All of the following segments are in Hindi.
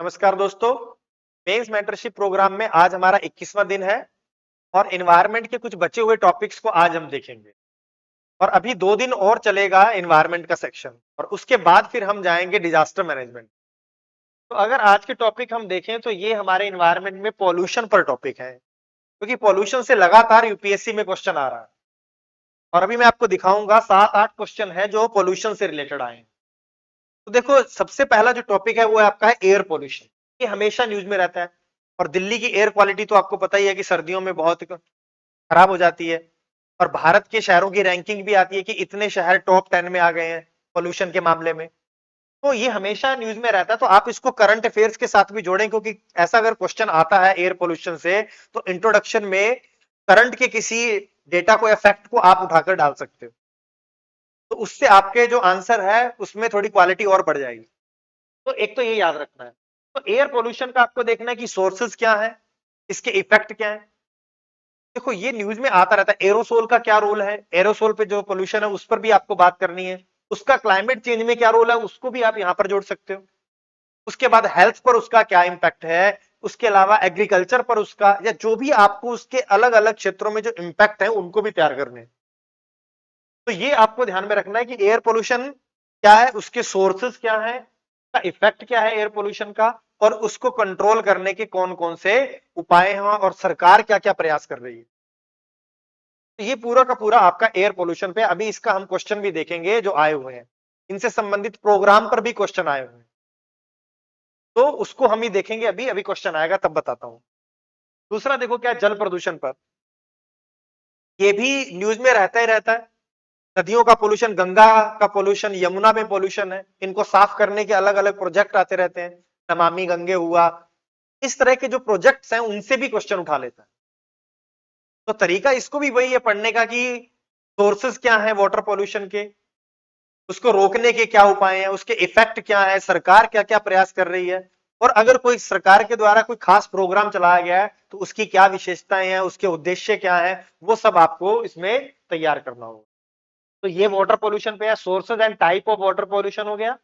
नमस्कार दोस्तों। मेंस मेंटरशिप प्रोग्राम में आज हमारा 21वां दिन है और एनवायरनमेंट के कुछ बचे हुए टॉपिक्स को आज हम देखेंगे। और अभी 2 दिन और चलेगा एनवायरनमेंट का सेक्शन और उसके बाद फिर हम जाएंगे डिजास्टर मैनेजमेंट। तो अगर आज के टॉपिक हम देखें तो ये हमारे एनवायरनमेंट में पॉल्यूशन पर टॉपिक है, क्योंकि पॉल्यूशन से लगातार यूपीएससी में क्वेश्चन आ रहा है। और अभी मैं आपको दिखाऊंगा 7-8 क्वेश्चन है जो पॉल्यूशन से रिलेटेड आए हैं। तो देखो, सबसे पहला जो टॉपिक है वो आपका है एयर पॉल्यूशन। ये हमेशा न्यूज में रहता है और दिल्ली की एयर क्वालिटी तो आपको पता ही है कि सर्दियों में बहुत खराब हो जाती है। और भारत के शहरों की रैंकिंग भी आती है कि इतने शहर टॉप 10 में आ गए हैं पोल्यूशन के मामले में। तो ये हमेशा न्यूज में रहता है, तो आप इसको करंट अफेयर्स के साथ भी जोड़ें, क्योंकि ऐसा अगर क्वेश्चन आता है एयर पोल्यूशन से तो इंट्रोडक्शन में करंट के किसी डेटा को या फैक्ट को आप उठाकर डाल सकते हो, तो उससे आपके जो आंसर है उसमें थोड़ी क्वालिटी और बढ़ जाएगी। तो एक तो ये याद रखना है। तो एयर पोल्यूशन का आपको देखना है कि सोर्सेस क्या है, इसके इफेक्ट क्या है। देखो, ये न्यूज में आता रहता है एरोसोल का क्या रोल है, एरोसोल पे जो पोल्यूशन है उस पर भी आपको बात करनी है। उसका क्लाइमेट चेंज में क्या रोल है उसको भी आप यहां पर जोड़ सकते हो। उसके बाद हेल्थ पर उसका क्या इंपैक्ट है, उसके अलावा एग्रीकल्चर पर उसका, या जो भी आपको उसके अलग अलग क्षेत्रों में जो इंपैक्ट है उनको भी तैयार करने हैं। तो ये आपको ध्यान में रखना है कि एयर पोल्यूशन क्या है, उसके सोर्सेस क्या है, का इफेक्ट क्या है एयर पोल्यूशन का, और उसको कंट्रोल करने के कौन कौन से उपाय हैं और सरकार क्या क्या प्रयास कर रही है। तो ये पूरा का पूरा आपका एयर पोल्यूशन पे। अभी इसका हम क्वेश्चन भी देखेंगे जो आए हुए हैं, इनसे संबंधित प्रोग्राम पर भी क्वेश्चन आए हुए हैं, तो उसको हम ही देखेंगे। अभी अभी क्वेश्चन आएगा तब बताता हूं। दूसरा देखो क्या है, जल प्रदूषण पर। ये भी न्यूज में रहता ही रहता है। नदियों का पोल्यूशन, गंगा का पोल्यूशन, यमुना में पोल्यूशन है, इनको साफ करने के अलग अलग प्रोजेक्ट आते रहते हैं। नमामि गंगे हुआ, इस तरह के जो प्रोजेक्ट्स हैं उनसे भी क्वेश्चन उठा लेता है। तो तरीका इसको भी वही है पढ़ने का कि सोर्सेस क्या है वाटर पोल्यूशन के, उसको रोकने के क्या उपाय हैं, उसके इफेक्ट क्या है, सरकार क्या क्या प्रयास कर रही है, और अगर कोई सरकार के द्वारा कोई खास प्रोग्राम चलाया गया है तो उसकी क्या विशेषताएं हैं, उसके उद्देश्य क्या है, वो सब आपको इसमें तैयार करना होगा। तो ये वाटर पोल्यूशन पे है। Sources and type of water pollution हो गया,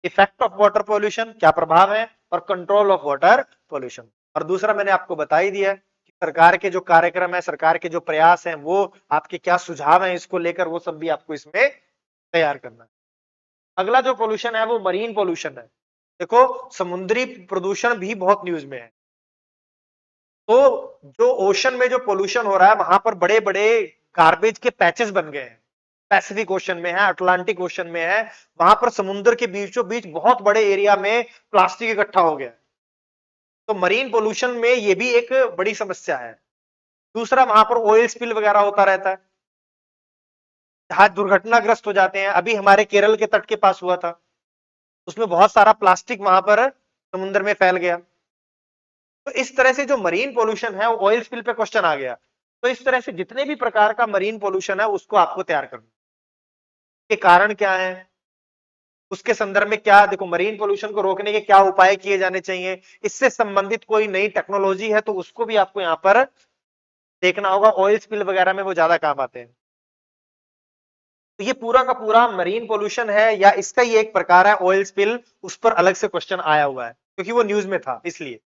इफेक्ट ऑफ वाटर पोल्यूशन क्या प्रभाव है, और कंट्रोल ऑफ वाटर पोल्यूशन। और दूसरा मैंने आपको बता ही दिया कि सरकार के जो कार्यक्रम है, सरकार के जो प्रयास हैं, वो आपके क्या सुझाव हैं इसको लेकर, वो सब भी आपको इसमें तैयार करना है। अगला जो पोल्यूशन है वो मरीन पोल्यूशन है। देखो, समुद्री प्रदूषण भी बहुत न्यूज में है। तो जो ओशन में जो पोल्यूशन हो रहा है वहां पर बड़े बड़े गार्बेज के पैचेस बन गए हैं। पैसिफिक ओशन में है, अटलांटिक ओशन में है, वहां पर समुद्र के बीचों बीच बहुत बड़े एरिया में प्लास्टिक इकट्ठा हो गया। तो मरीन पोल्यूशन में ये भी एक बड़ी समस्या है। दूसरा, वहां पर ऑयल स्पिल वगैरह होता रहता है, जहाज दुर्घटनाग्रस्त हो जाते हैं। अभी हमारे केरल के तट के पास हुआ था, उसमें बहुत सारा प्लास्टिक वहां पर समुद्र में फैल गया। तो इस तरह से जो मरीन पोल्यूशन है, ऑयल स्पिल पे क्वेश्चन आ गया। तो इस तरह से जितने भी प्रकार का मरीन पोल्यूशन है उसको आपको तैयार करना, के कारण क्या है, उसके संदर्भ में क्या, देखो मरीन पोल्यूशन को रोकने के क्या उपाय किए जाने चाहिए, इससे संबंधित कोई नई टेक्नोलॉजी है तो उसको भी आपको यहां पर देखना होगा। ऑयल स्पिल वगैरह में वो ज्यादा काम आते हैं। तो ये पूरा का पूरा मरीन पोल्यूशन है, या इसका ही एक प्रकार है ऑयल स्पिल, उस पर अलग से क्वेश्चन आया हुआ है क्योंकि वो न्यूज में था इसलिए।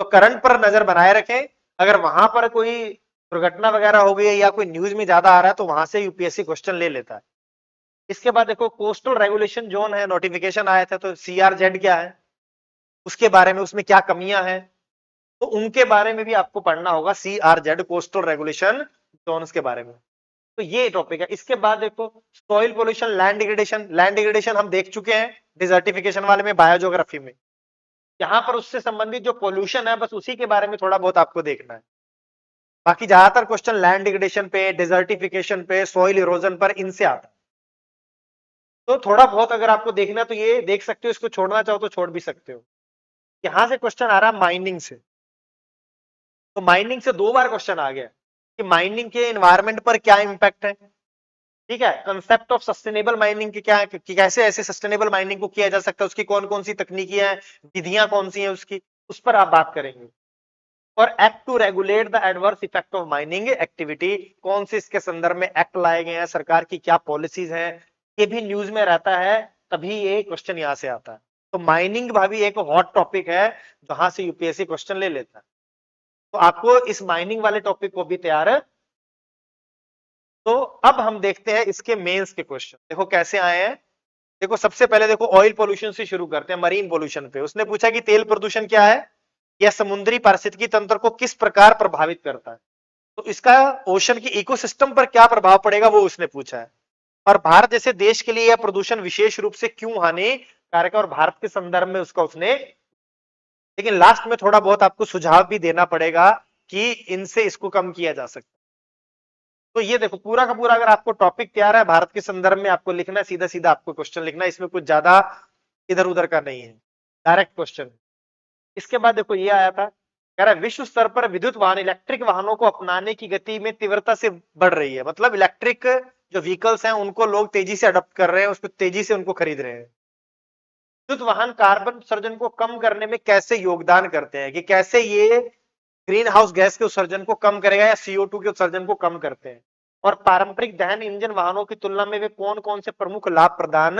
तो करंट पर नजर बनाए रखें, अगर वहां पर कोई दुर्घटना वगैरह हो गई है या कोई न्यूज में ज्यादा आ रहा है तो वहां से यूपीएससी क्वेश्चन ले लेता है। इसके बाद देखो, कोस्टल रेगुलेशन जोन है, नोटिफिकेशन आया था, तो सीआरजेड क्या है, उसके बारे में, उसमें क्या कमियां हैं, तो उनके बारे में भी आपको पढ़ना होगा। सीआरजेड, कोस्टल रेगुलेशन जोन्स के बारे में। तो ये टॉपिक है। इसके बाद देखो, soil pollution, land degradation. Land degradation हम देख चुके हैं डिजर्टिफिकेशन वाले में, बायोजियोग्राफी में। यहां पर उससे संबंधित जो पोल्यूशन है बस उसी के बारे में थोड़ा बहुत आपको देखना है। बाकी ज्यादातर क्वेश्चन लैंड डिग्रेडेशन पे, डिजर्टिफिकेशन पे, सॉइल इरोजन पर, इनसे आता है। तो थोड़ा बहुत अगर आपको देखना है तो ये देख सकते हो, इसको छोड़ना चाहो तो छोड़ भी सकते हो। यहां से क्वेश्चन आ रहा है माइनिंग से। तो माइनिंग से 2 बार क्वेश्चन आ गया कि माइनिंग के एनवायरमेंट पर क्या इंपैक्ट है। ठीक है, कंसेप्ट ऑफ सस्टेनेबल माइनिंग की क्या, कि कैसे ऐसे सस्टेनेबल माइनिंग को किया जा सकता है, उसकी कौन कौन सी तकनीकी है, विधियां कौन सी हैं उसकी, उस पर आप बात करेंगे। और act to regulate the adverse effect of mining activity, कौन से इसके संदर्भ में एक्ट लाए गए हैं, सरकार की क्या पॉलिसीज हैं, ये भी न्यूज में रहता है, तभी ये क्वेश्चन यहां से आता है। तो माइनिंग भाभी एक हॉट टॉपिक है जहां से यूपीएससी क्वेश्चन ले लेता है, तो आपको इस माइनिंग वाले टॉपिक को भी तैयार है। तो अब हम देखते हैं इसके मेंस के क्वेश्चन, देखो कैसे आए हैं। देखो सबसे पहले देखो ऑयल पोल्यूशन से शुरू करते हैं, मरीन पोल्यूशन पे। उसने पूछा कि तेल प्रदूषण क्या है, यह समुद्री पारिस्थितिकी तंत्र को किस प्रकार प्रभावित करता है, तो इसका ओशन की इकोसिस्टम पर क्या प्रभाव पड़ेगा वो उसने पूछा है। और भारत जैसे देश के लिए यह प्रदूषण विशेष रूप से क्यों हानिकारक है, और भारत के संदर्भ में उसका उसने, लेकिन लास्ट में थोड़ा बहुत आपको सुझाव भी देना पड़ेगा कि इनसे इसको कम किया जा सकता है। तो ये देखो पूरा का पूरा अगर आपको टॉपिक तैयार है, भारत के संदर्भ में आपको लिखना है, सीधा सीधा आपको क्वेश्चन लिखना है, इसमें कुछ ज्यादा इधर उधर का नहीं है, डायरेक्ट क्वेश्चन। इसके बाद देखो ये आया था, कह रहा है विश्व स्तर पर विद्युत वाहन इलेक्ट्रिक वाहनों को अपनाने की गति में तीव्रता से बढ़ रही है, मतलब इलेक्ट्रिक जो व्हीकल्स हैं उनको लोग तेजी से अडॉप्ट कर रहे हैं, उसको तेजी से उनको खरीद रहे हैं। विद्युत वाहन कार्बन उत्सर्जन को कम करने में कैसे योगदान करते हैं, कि कैसे ये ग्रीन हाउस गैस के उत्सर्जन को कम करेगा या CO2 के उत्सर्जन को कम करते हैं, और पारंपरिक दहन इंजन वाहनों की तुलना में वे कौन कौन से प्रमुख लाभ प्रदान,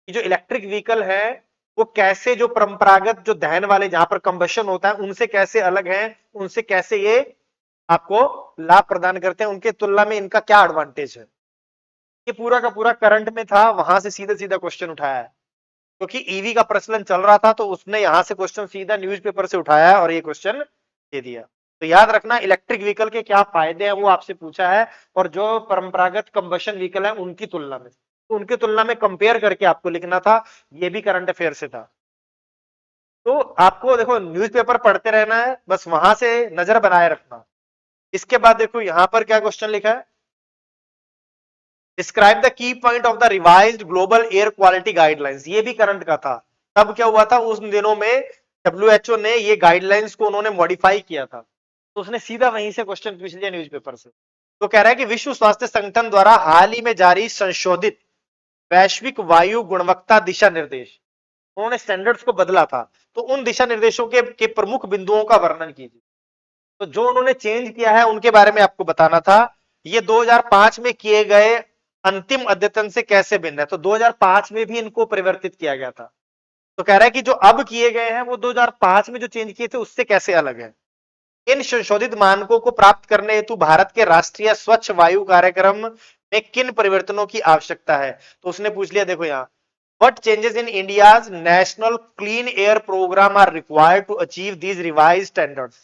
जो इलेक्ट्रिक व्हीकल है वो कैसे जो परंपरागत जो दहन वाले जहां पर कंबशन होता है उनसे कैसे अलग है, उनसे कैसे ये आपको लाभ प्रदान करते हैं, उनके तुलना में इनका क्या एडवांटेज है। ये पूरा का पूरा करंट में था, वहां से सीधा सीधा क्वेश्चन उठाया है, क्योंकि ईवी का प्रचलन चल रहा था तो उसने यहां से क्वेश्चन सीधा न्यूज़पेपर से उठाया है और ये क्वेश्चन दे दिया। तो याद रखना इलेक्ट्रिक व्हीकल के क्या फायदे हैं वो आपसे पूछा है, और जो परंपरागत कंबशन व्हीकल है उनकी तुलना में, तो उनकी तुलना में कंपेयर करके आपको लिखना था, ये भी करंट अफेयर से था। तो आपको देखो न्यूज़पेपर पढ़ते रहना है, बस वहां से नजर बनाए रखना। इसके बाद देखो यहां पर क्या क्वेश्चन लिखा है, describe the key point of the revised global air quality guidelines, ये भी करंट का था। तब क्या हुआ था उस दिनों में, WHO ने ये गाइडलाइंस को उन्होंने मॉडिफाई किया था, तो उसने सीधा वहीं से क्वेश्चन पूछ लिया न्यूज़पेपर से। तो कह रहा है कि विश्व स्वास्थ्य संगठन द्वारा हाल ही में जारी संशोधित वैश्विक वायु गुणवत्ता दिशा निर्देश, उन्होंने स्टैंडर्ड्स को बदला था, तो उन दिशा निर्देशों के प्रमुख बिंदुओं का वर्णन कीजिए। तो जो उन्होंने चेंज किया है उनके बारे में आपको बताना था। ये 2005 में किए गए अंतिम अद्यतन से कैसे भिन्न है, तो 2005 में भी इनको परिवर्तित किया गया था। तो कह रहा है कि जो अब किए गए हैं वो 2005 में जो चेंज किए थे उससे कैसे अलग है। इन संशोधित मानकों को प्राप्त करने हेतु भारत के राष्ट्रीय स्वच्छ वायु कार्यक्रम में किन परिवर्तनों की आवश्यकता है, तो उसने पूछ लिया, देखो यहाँ What changes in India's national clean air program are required to achieve these revised standards?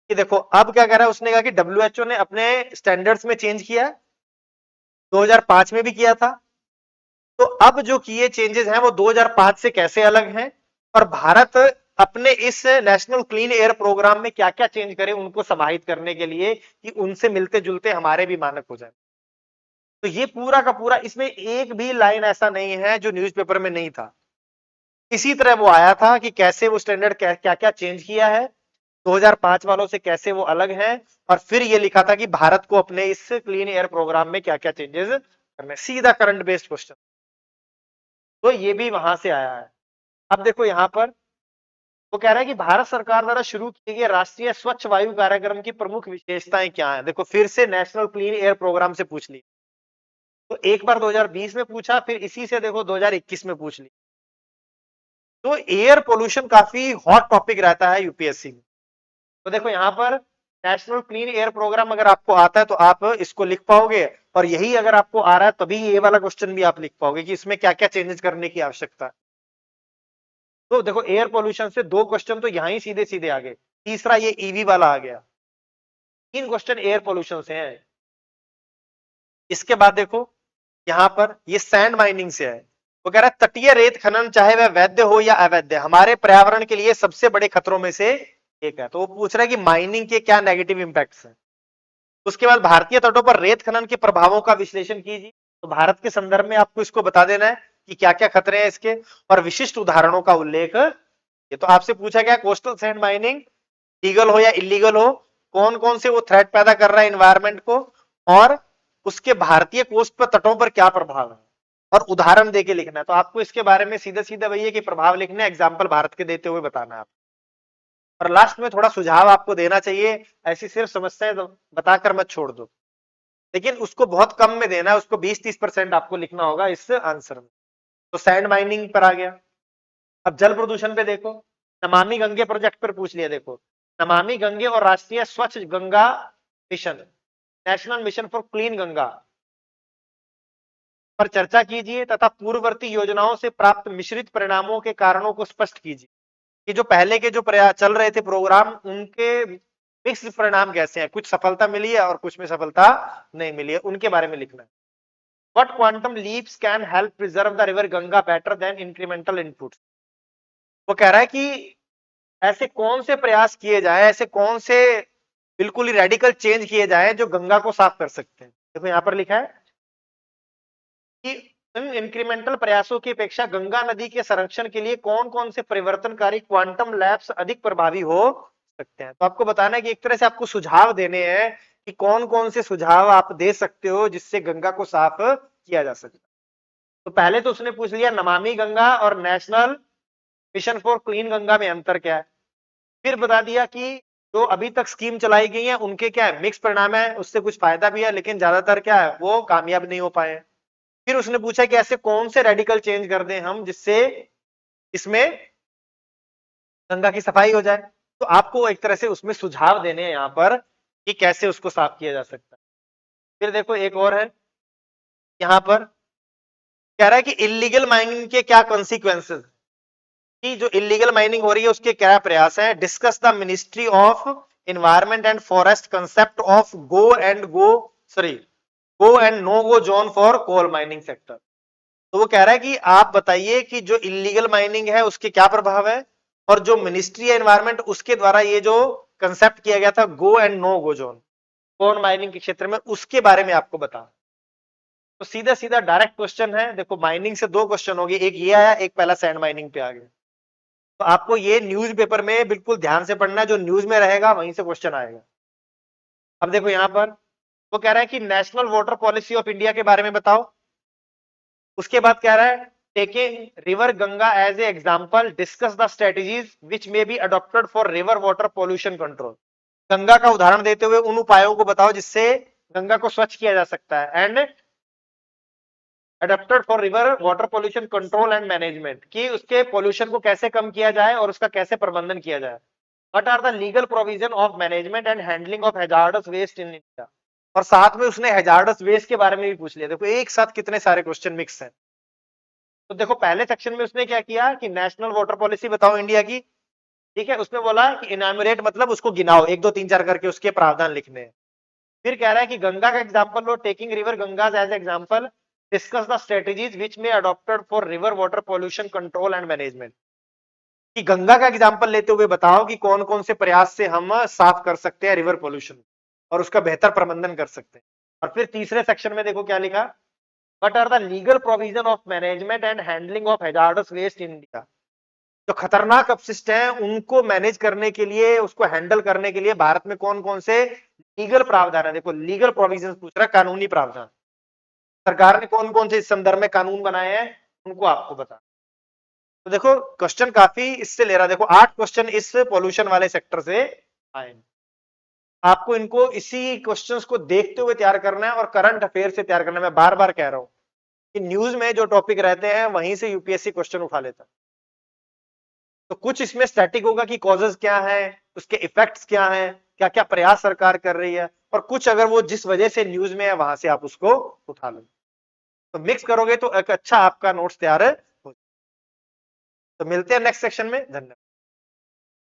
कि देखो अब क्या कह रहा है, उसने कहा कि WHO ने अपने स्टैंडर्ड्स में चेंज किया, 2005 में भी किया था, तो अब जो किए चेंजेस हैं वो 2005 से कैसे अलग हैं, और भारत अपने इस नेशनल क्लीन एयर प्रोग्राम में क्या क्या चेंज करे उनको समाहित करने के लिए कि उनसे मिलते जुलते हमारे भी मानक हो जाए। तो ये पूरा का पूरा, इसमें एक भी लाइन ऐसा नहीं है जो न्यूज़पेपर में नहीं था। इसी तरह वो आया था कि कैसे वो स्टैंडर्ड क्या क्या चेंज किया है 2005 वालों से, कैसे वो अलग है, और फिर ये लिखा था कि भारत को अपने इस क्लीन एयर प्रोग्राम में क्या क्या चेंजेस करने, सीधा करंट बेस्ड क्वेश्चन। तो ये भी वहां से आया है। अब देखो यहां पर वो कह रहा है कि भारत सरकार द्वारा शुरू किए गए राष्ट्रीय स्वच्छ वायु कार्यक्रम की प्रमुख विशेषताएं क्या हैं। देखो फिर से नेशनल क्लीन एयर प्रोग्राम से पूछ ली, तो एक बार 2020 में पूछा, फिर इसी से देखो 2021 में पूछ ली। तो एयर पोल्यूशन काफी हॉट टॉपिक रहता है यूपीएससी में। तो देखो यहां पर नेशनल क्लीन एयर प्रोग्राम अगर आपको आता है तो आप इसको लिख पाओगे, और यही अगर आपको आ रहा है तभी ये वाला क्वेश्चन भी आप लिख पाओगे कि इसमें क्या क्या चेंजेस करने की आवश्यकता है। तो देखो एयर पोल्यूशन से दो क्वेश्चन तो यहां ही सीधे सीधे आ गए, तीसरा ये ईवी वाला आ गया, तीन क्वेश्चन एयर पोल्यूशन से है। इसके बाद देखो यहां पर ये सैंड माइनिंग से है, वो कह रहा है तटीय रेत खनन चाहे वह वैध हो या अवैध हमारे पर्यावरण के लिए सबसे बड़े खतरों में से एक है। तो वो पूछ रहा है कि माइनिंग के क्या नेगेटिव इंपैक्ट्स हैं। उसके बाद भारतीय तटों पर रेत खनन के प्रभावों का विश्लेषण कीजिए, तो भारत के संदर्भ में आपको इसको बता देना है कि क्या क्या खतरे हैं इसके, और विशिष्ट उदाहरणों का उल्लेख। ये तो आपसे पूछा गया कोस्टल सैंड माइनिंग लीगल हो या इलीगल हो, कौन कौन से वो थ्रेट पैदा कर रहा है इन्वायरमेंट को, और उसके भारतीय कोस्ट पर तटों पर क्या प्रभाव है, और उदाहरण देके लिखना है। तो आपको इसके बारे में सीधा सीधा वही है कि प्रभाव लिखने, एग्जाम्पल भारत के देते हुए बताना है आप, और लास्ट में थोड़ा सुझाव आपको देना चाहिए, ऐसी सिर्फ समस्याएं बताकर मत छोड़ दो, लेकिन उसको बहुत कम में देना है, उसको 20-30% आपको लिखना होगा इस आंसर में। तो सैंड माइनिंग पर आ गया। अब जल प्रदूषण पे देखो, नमामि गंगे प्रोजेक्ट पर पूछ लिया। देखो नमामि गंगे और राष्ट्रीय स्वच्छ Ganga mission, national mission for clean Ganga पर चर्चा कीजिए तथा पूर्ववर्ती योजनाओं से प्राप्त मिश्रित परिणामों के कारणों को स्पष्ट कीजिए। कि जो पहले के जो प्रयास चल रहे थे प्रोग्राम, उनके मिक्स्ड परिणाम कैसे हैं, कुछ सफलता मिली है और कुछ में सफलता नहीं मिली है, उनके बारे में लिखना है। What quantum leaps can help preserve the river Ganga better than incremental inputs? वो कह रहा है कि ऐसे कौन से प्रयास किए जाए, ऐसे कौन से बिल्कुल ही रेडिकल चेंज किए जाए जो गंगा को साफ कर सकते हैं। देखो यहां पर लिखा है कि इन इंक्रीमेंटल प्रयासों की अपेक्षा गंगा नदी के संरक्षण के लिए कौन कौन से परिवर्तनकारी क्वांटम लैब्स अधिक प्रभावी हो सकते हैं। तो आपको बताना है कि एक तरह से आपको सुझाव देने हैं कि कौन कौन से सुझाव आप दे सकते हो जिससे गंगा को साफ किया जा सकता है। तो पहले तो उसने पूछ लिया नमामि गंगा और national mission for clean Ganga में अंतर क्या है। फिर बता दिया कि जो अभी तक स्कीम चलाई गई है उनके क्या है, मिक्स परिणाम है, उससे कुछ फायदा भी है लेकिन ज्यादातर क्या है वो कामयाब नहीं हो पाए। फिर उसने पूछा कि ऐसे कौन से रेडिकल चेंज कर दें हम जिससे इसमें गंगा की सफाई हो जाए। तो आपको एक तरह से उसमें सुझाव देने हैं यहां पर कि कैसे उसको साफ किया जा सकता है। फिर देखो एक और है, यहां पर कह रहा है कि इलीगल माइनिंग के क्या कॉन्सिक्वेंसेस, कि जो इलीगल माइनिंग हो रही है उसके क्या प्रयास है। Discuss the ministry of environment and forest concept of go and no go zone for coal mining sector. तो वो कह रहा है कि आप बताइए कि जो इलीगल माइनिंग है उसके क्या प्रभाव है, और जो मिनिस्ट्री एनवायरमेंट उसके द्वारा ये जो कंसेप्ट किया गया था go and no go zone coal mining के क्षेत्र में, उसके बारे में आपको बता। तो सीधा सीधा डायरेक्ट क्वेश्चन है। देखो माइनिंग से दो क्वेश्चन हो गए, एक ये आया, एक पहला सैंड माइनिंग पे आ गया। तो आपको ये न्यूज पेपर में बिल्कुल ध्यान से पढ़ना है, जो न्यूज में रहेगा वहीं से क्वेश्चन आएगा। अब देखो यहां पर वो कह रहा है कि national water policy of India के बारे में बताओ। उसके बाद कह रहा है taking river Ganga as a example discuss the strategies which may be adopted for river water pollution control. Ganga का उदाहरण देते हुए उन उपायों को बताओ जिससे गंगा को स्वच्छ किया जा सकता है। And adopted for river water pollution control and management, कि उसके पोल्यूशन को कैसे कम किया जाए और उसका कैसे प्रबंधन किया जाए। What are the legal provision of management and handling of hazardous waste in India. और साथ में उसने हैजार्डस वेस्ट के बारे में भी पूछ लिया। देखो एक साथ कितने सारे क्वेश्चन मिक्स हैं। तो देखो पहले सेक्शन में उसने क्या किया कि नेशनल वाटर पॉलिसी बताओ इंडिया की, ठीक है, उसमें बोला कि इनामरेट मतलब उसको गिनाओ, 1 2 3 4 करके उसके प्रावधान लिखने हैं। फिर कह रहा है कि गंगा का एग्जांपल लो, taking river Ganges as example discuss the strategies which may adopted for river water pollution control and management. कि गंगा का एग्जांपल लेते हुए बताओ कि कौन कौन से प्रयास से हम साफ कर सकते हैं रिवर पोल्यूशन और उसका बेहतर प्रबंधन कर सकते हैं। और फिर तीसरे सेक्शन में देखो क्या लिखा, what are the legal provision of management and handling of hazardous waste in India. जो खतरनाक अपशिष्ट हैं उनको मैनेज करने के लिए, उसको हैंडल करने के लिए भारत में कौन कौन से लीगल प्रावधान है। देखो लीगल प्रोविजन पूछ रहा है, कानूनी प्रावधान सरकार ने कौन कौन से इस संदर्भ में कानून बनाए हैं उनको आपको बता। तो देखो क्वेश्चन काफी इससे ले रहा है। देखो 8 क्वेश्चन इस पॉल्यूशन वाले सेक्टर से आए। आपको इनको इसी क्वेश्चंस को देखते हुए तैयार करना है और करंट अफेयर से तैयार करना है। मैं बार बार कह रहा हूं कि न्यूज में जो टॉपिक रहते हैं वहीं से यूपीएससी क्वेश्चन उठा लेता है। तो कुछ इसमें स्टैटिक होगा कि कॉजेज क्या है, उसके इफेक्ट्स क्या हैं, क्या क्या प्रयास सरकार कर रही है, और कुछ अगर वो जिस वजह से न्यूज में है वहां से आप उसको उठा लो। तो मिक्स करोगे तो एक अच्छा आपका नोट्स तैयार हो। तो मिलते हैं नेक्स्ट सेक्शन में। धन्यवाद।